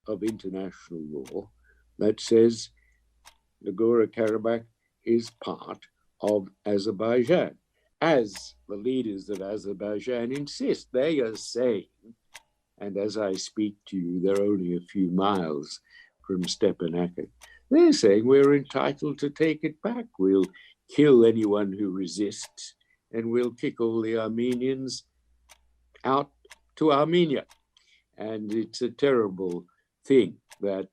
of international law that says Nagorno-Karabakh is part of Azerbaijan, as the leaders of Azerbaijan insist. They are saying, and as I speak to you, they're only a few miles from Stepanakert, they're saying we're entitled to take it back. We'll kill anyone who resists, and we'll kick all the Armenians out to Armenia. And it's a terrible thing that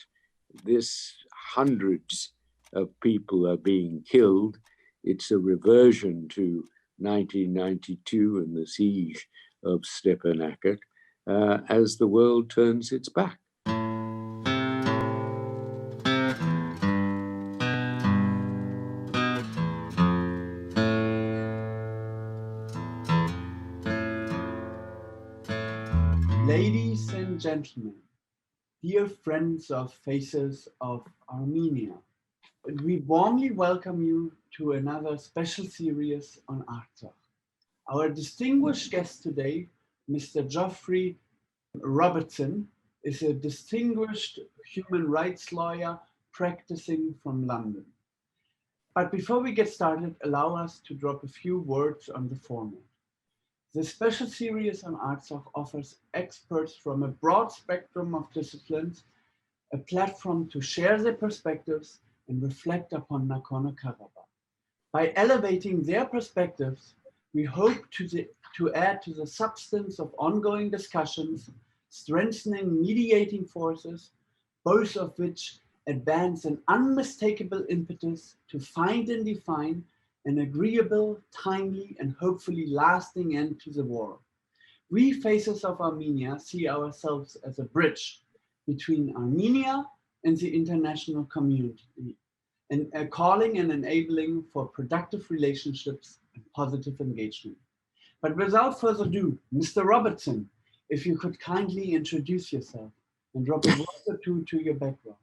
this hundreds of people are being killed. It's a reversion to 1992 and the siege of Stepanakert as the world turns its back. Ladies and gentlemen, dear friends of Faces of Armenia, we warmly welcome you to another special series on Artsakh. Our distinguished guest today, Mr. Geoffrey Robertson, is a distinguished human rights lawyer practicing from London. But before we get started, allow us to drop a few words on the format. This special series on Artsakh offers experts from a broad spectrum of disciplines a platform to share their perspectives and reflect upon Nagorno-Karabakh. By elevating their perspectives, we hope to add to the substance of ongoing discussions, strengthening mediating forces, both of which advance an unmistakable impetus to find and define an agreeable, timely, and hopefully lasting end to the war. We, Faces of Armenia, see ourselves as a bridge between Armenia and the international community, and a calling and enabling for productive relationships and positive engagement. But without further ado, Mr. Robertson, if you could kindly introduce yourself and drop a word or two to your background.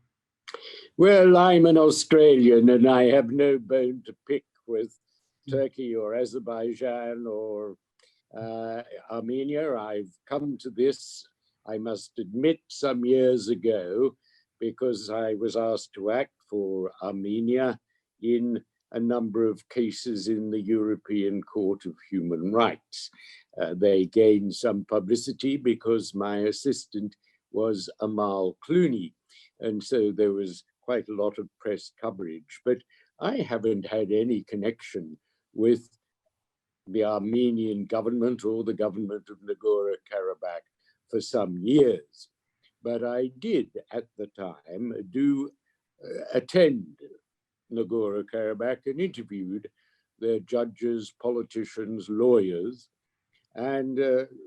Well, I'm an Australian and I have no bone to pick with Turkey or Azerbaijan or Armenia. I've come to this, I must admit, some years ago because I was asked to act for Armenia in a number of cases in the European Court of Human Rights. They gained some publicity because my assistant was Amal Clooney, and so there was quite a lot of press coverage, but I haven't had any connection with the Armenian government or the government of Nagorno-Karabakh for some years. But I did at the time attend Nagorno-Karabakh and interviewed their judges, politicians, lawyers, and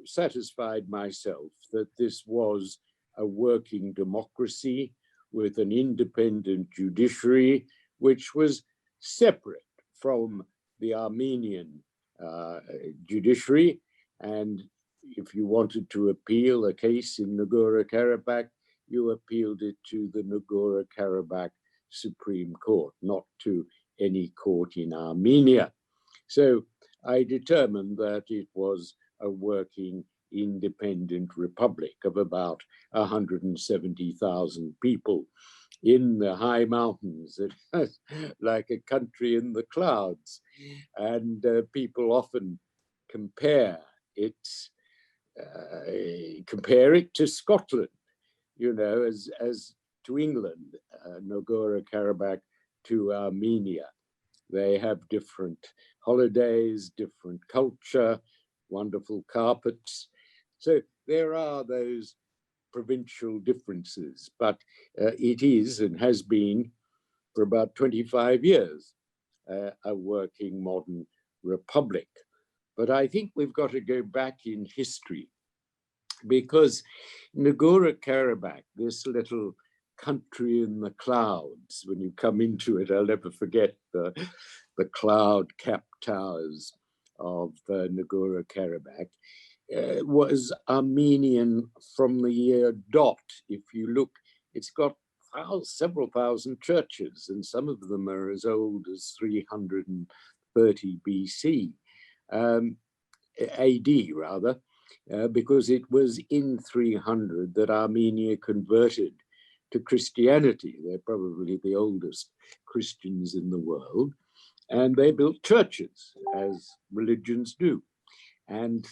satisfied myself that this was a working democracy with an independent judiciary, which was separate from the Armenian judiciary. And if you wanted to appeal a case in Nagorno-Karabakh, you appealed it to the Nagorno-Karabakh Supreme Court, not to any court in Armenia. So I determined that it was a working independent republic of about 170,000 people in the high mountains, like a country in the clouds. And people often compare it to Scotland, you know, as to England, Nagorno-Karabakh to Armenia. They have different holidays, different culture, wonderful carpets. So there are those provincial differences, but it is and has been for about 25 years a working modern republic. But I think we've got to go back in history because Nagorno-Karabakh, this little country in the clouds, when you come into it, I'll never forget the cloud-capped towers of Nagorno-Karabakh, was Armenian from the year dot. If you look, it's got several thousand churches, and some of them are as old as 330 BC, AD rather, because it was in 300 that Armenia converted to Christianity. They're probably the oldest Christians in the world. And they built churches, as religions do. And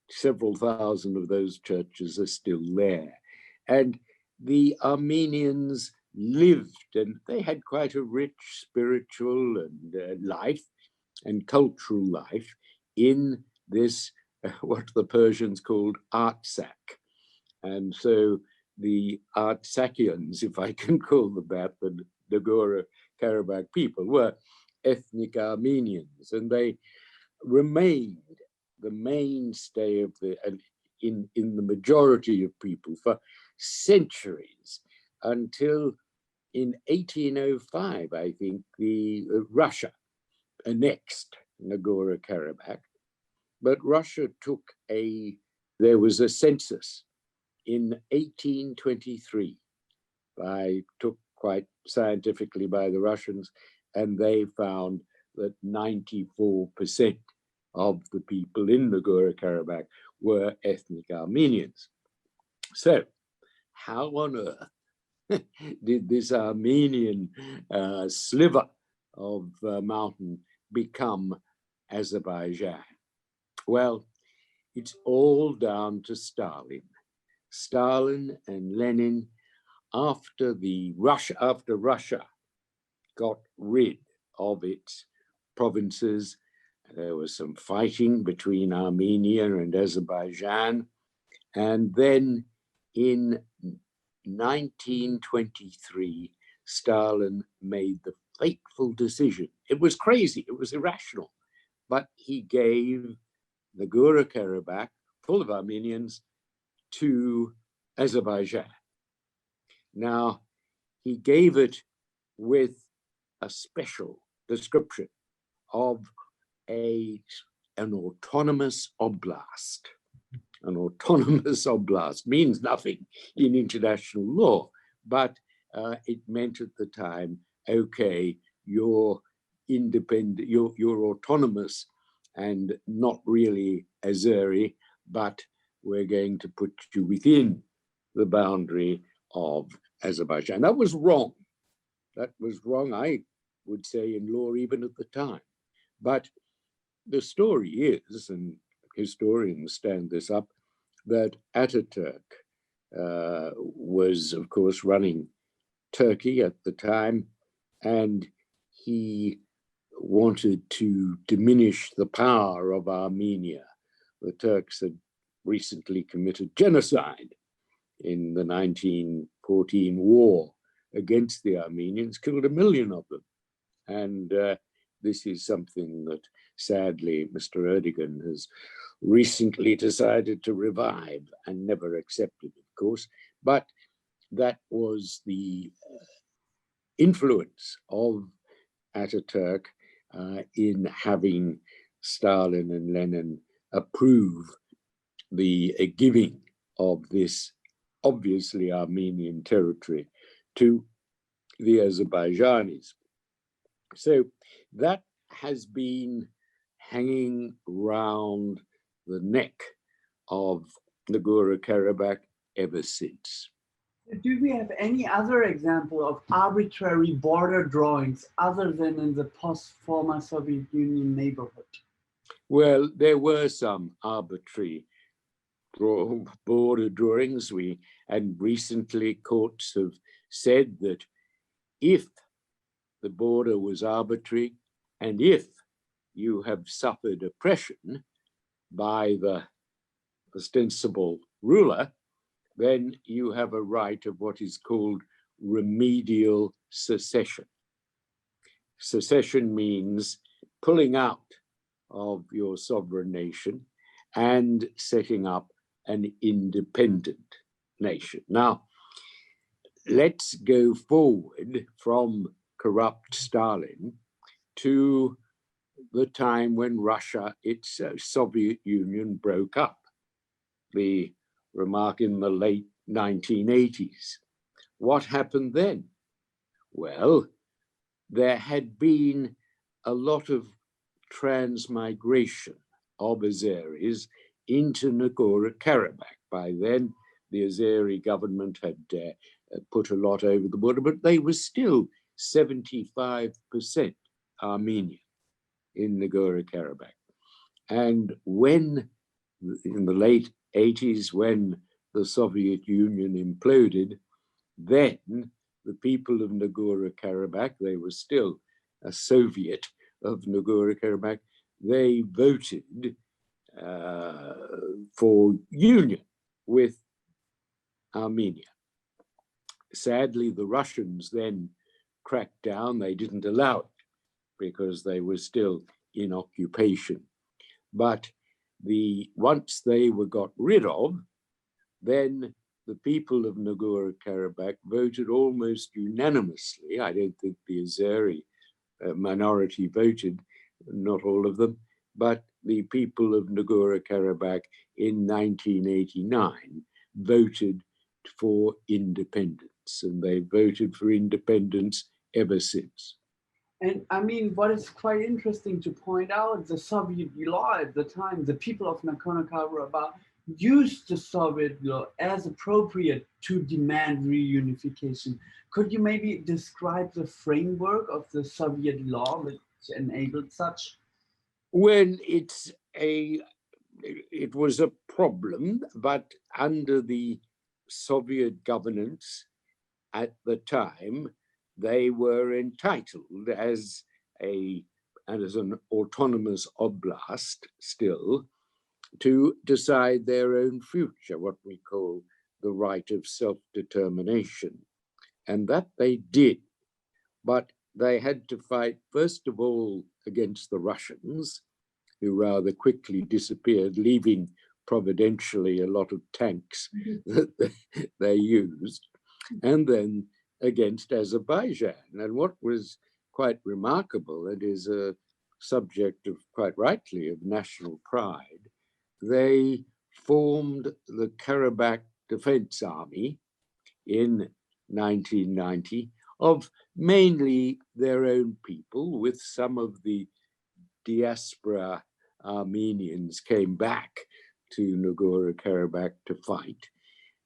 several thousand of those churches are still there. And the Armenians lived, and they had quite a rich spiritual and life and cultural life in this, what the Persians called Artsakh. And so the Artsakhians, if I can call them that, the Nagorno-Karabakh people, were ethnic Armenians, and they remained the mainstay of in the majority of people for centuries, until in 1805, I think, Russia annexed Nagorno-Karabakh. But Russia there was a census in 1823, took quite scientifically by the Russians, and they found that 94% of the people in Nagorno-Karabakh were ethnic Armenians. So how on earth did this Armenian sliver of mountain become Azerbaijan? Well, it's all down to Stalin. Stalin and Lenin, after Russia got rid of its provinces, there was some fighting between Armenia and Azerbaijan. And then in 1923, Stalin made the fateful decision. It was crazy, it was irrational, but he gave Nagorno-Karabakh, full of Armenians, to Azerbaijan. Now, he gave it with a special description of an autonomous oblast. An autonomous oblast means nothing in international law, but it meant at the time, okay, you're independent, you're autonomous and not really Azeri, but we're going to put you within the boundary of Azerbaijan. That was wrong. That was wrong, I would say, in law even at the time. But the story is, and historians stand this up, that Ataturk was, of course, running Turkey at the time, and he wanted to diminish the power of Armenia. The Turks had recently committed genocide in the 1914 war against the Armenians, killed 1 million of them. And this is something that sadly Mr. Erdogan has recently decided to revive and never accepted, of course. But that was the influence of Ataturk in having Stalin and Lenin approve the giving of this obviously Armenian territory to the Azerbaijanis. So that has been hanging round the neck of Nagorno-Karabakh ever since. Do we have any other example of arbitrary border drawings other than in the post-former Soviet Union neighborhood? Well, there were some arbitrary border drawings. And recently courts have said that if the border was arbitrary and if you have suffered oppression by the ostensible ruler, then you have a right of what is called remedial secession. Secession means pulling out of your sovereign nation and setting up an independent nation. Now, let's go forward from corrupt Stalin to the time when Russia, its Soviet Union, broke up. The remark in the late 1980s. What happened then? Well, there had been a lot of transmigration of Azeris into Nagorno-Karabakh. By then, the Azeri government had put a lot over the border, but they were still 75% Armenian in Nagorno-Karabakh. And when, in the late 80s, when the Soviet Union imploded, then the people of Nagorno-Karabakh, they were still a Soviet of Nagorno-Karabakh, they voted for union with Armenia. Sadly, the Russians then cracked down. They didn't allow it because they were still in occupation. But once they were got rid of, then the people of Nagorno-Karabakh voted almost unanimously. I don't think the Azeri minority voted, not all of them, but the people of Nagorno-Karabakh in 1989 voted for independence, and they voted for independence ever since. And I mean, what is quite interesting to point out, the Soviet law at the time, the people of Nagorno-Karabakh used the Soviet law as appropriate to demand reunification. Could you maybe describe the framework of the Soviet law which enabled such? Well, it was a problem, but under the Soviet governance at the time, they were entitled as an autonomous oblast still to decide their own future, what we call the right of self-determination. And that they did, but they had to fight, first of all, against the Russians, who rather quickly disappeared, leaving providentially a lot of tanks that they used, and then against Azerbaijan. And what was quite remarkable, it is a subject of, quite rightly, of national pride, they formed the Karabakh Defense Army in 1990 of mainly their own people, with some of the diaspora Armenians came back to Nagorno-Karabakh to fight.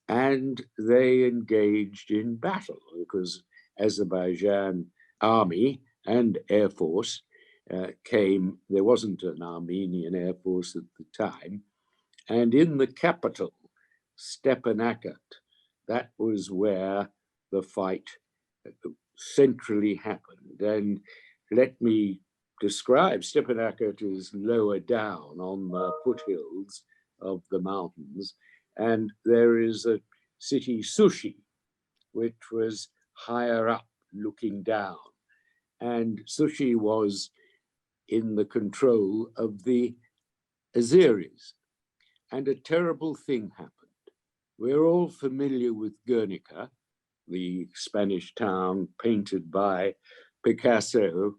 And they engaged in battle because Azerbaijan army and air force came. There wasn't an Armenian air force at the time. And in the capital, Stepanakert, that was where the fight centrally happened. And let me describe, Stepanakert is lower down on the foothills of the mountains. And there is a city, Sushi, which was higher up looking down. And Sushi was in the control of the Azeris. And a terrible thing happened. We're all familiar with Guernica, the Spanish town painted by Picasso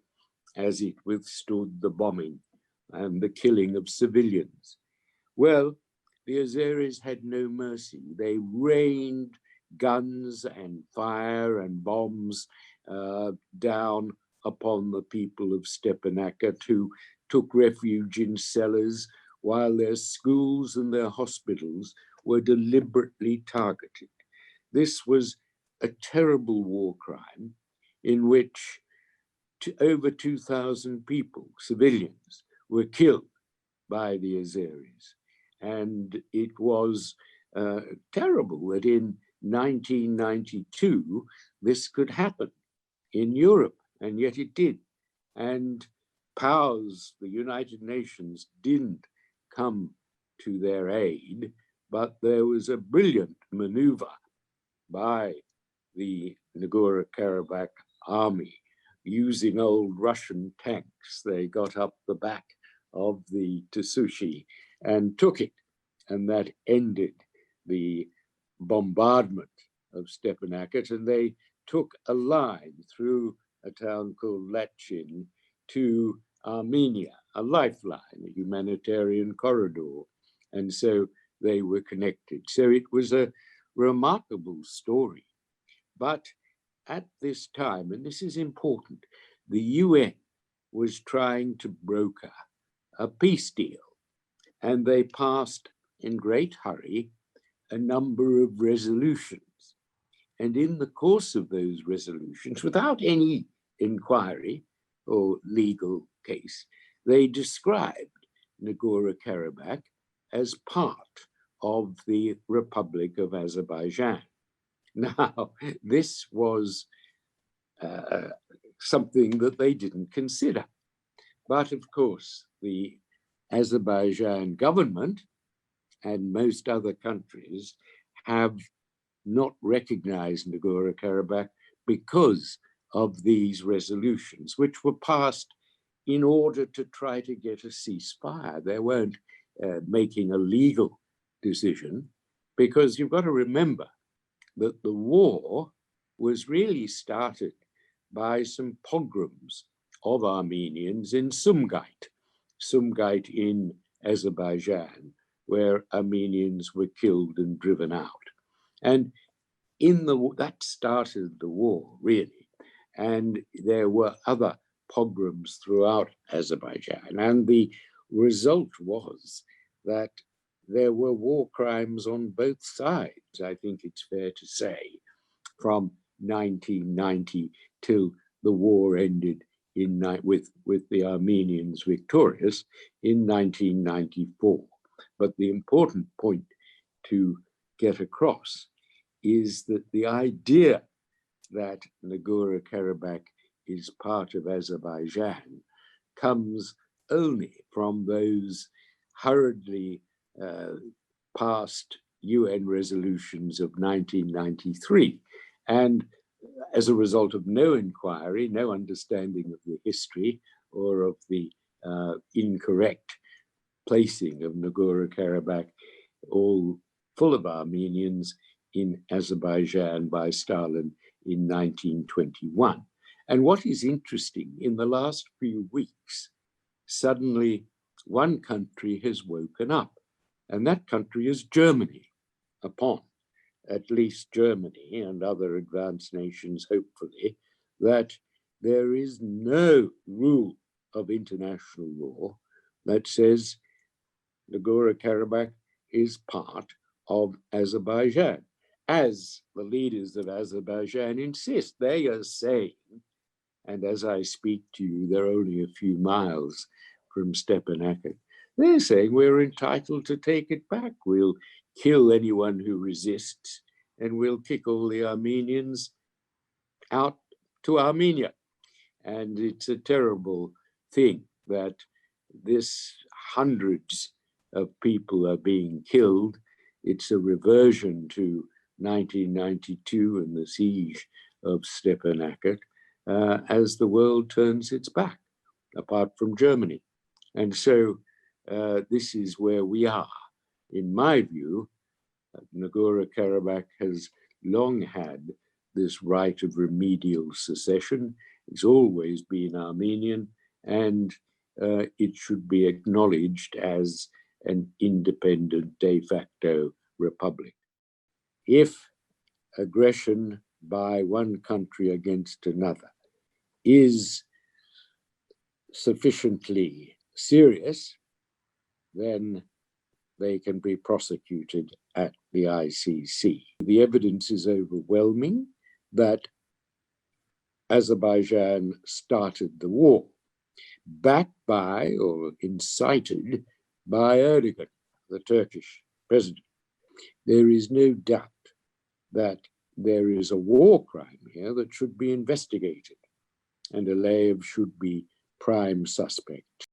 as it withstood the bombing and the killing of civilians. Well, the Azeris had no mercy. They rained guns and fire and bombs down upon the people of Stepanakert, who took refuge in cellars while their schools and their hospitals were deliberately targeted. This was a terrible war crime in which over 2,000 people, civilians, were killed by the Azeris. And it was terrible that in 1992, this could happen in Europe, and yet it did. And powers, the United Nations, didn't come to their aid, but there was a brilliant maneuver by the Nagorno-Karabakh army using old Russian tanks. They got up the back of the Sushi and took it, and that ended the bombardment of Stepanakert, and they took a line through a town called Lachin to Armenia, a lifeline, a humanitarian corridor, and so they were connected. So it was a remarkable story. But at this time, and this is important, the UN was trying to broker a peace deal, and they passed in great hurry a number of resolutions. And in the course of those resolutions, without any inquiry or legal case, they described Nagorno-Karabakh as part of the Republic of Azerbaijan. Now, this was something that they didn't consider. But of course, the Azerbaijan government and most other countries have not recognized Nagorno-Karabakh because of these resolutions, which were passed in order to try to get a ceasefire. They weren't making a legal decision, because you've got to remember that the war was really started by some pogroms of Armenians in Sumgait in Azerbaijan, where Armenians were killed and driven out. And that started the war, really. And there were other pogroms throughout Azerbaijan. And the result was that there were war crimes on both sides, I think it's fair to say, from 1990 till the war ended with the Armenians victorious in 1994. But the important point to get across is that the idea that Nagorno-Karabakh is part of Azerbaijan comes only from those hurriedly passed UN resolutions of 1993. And as a result of no inquiry, no understanding of the history or of the incorrect placing of Nagorno-Karabakh, all full of Armenians, in Azerbaijan by Stalin in 1921. And what is interesting, in the last few weeks, suddenly one country has woken up, and that country is Germany, upon at least Germany and other advanced nations, hopefully, that there is no rule of international law that says Nagorno-Karabakh is part of Azerbaijan, as the leaders of Azerbaijan insist. They are saying, and as I speak to you, they're only a few miles from Stepanakert, they're saying we're entitled to take it back. We'll kill anyone who resists, and we'll kick all the Armenians out to Armenia. And it's a terrible thing that this hundreds of people are being killed. It's a reversion to 1992 and the siege of Stepanakert as the world turns its back, apart from Germany. And so this is where we are. In my view, Nagorno-Karabakh has long had this right of remedial secession. It's always been Armenian, and it should be acknowledged as an independent de facto republic. If aggression by one country against another is sufficiently serious, then they can be prosecuted at the ICC. The evidence is overwhelming that Azerbaijan started the war, backed by or incited by Erdogan, the Turkish president. There is no doubt that there is a war crime here that should be investigated, and Aliyev should be prime suspect.